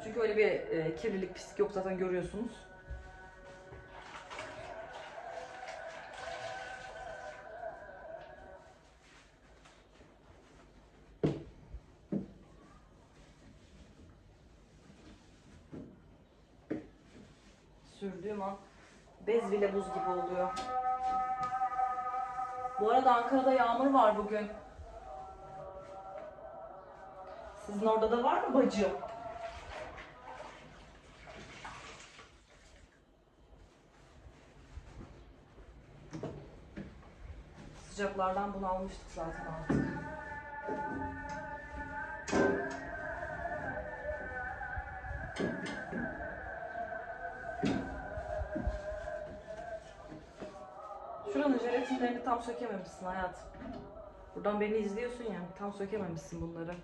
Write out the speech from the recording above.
Çünkü öyle bir kirlilik, pislik yok zaten görüyorsunuz. Sürdüğüm an bez bile buz gibi oluyor. Bu arada Ankara'da yağmur var bugün. Sizin orada da var mı bacım? Sıcaklardan bunalmıştık zaten artık. Şuranın jelatinlerini tam sökememişsin hayatım. Buradan beni izliyorsun ya, tam sökememişsin bunları.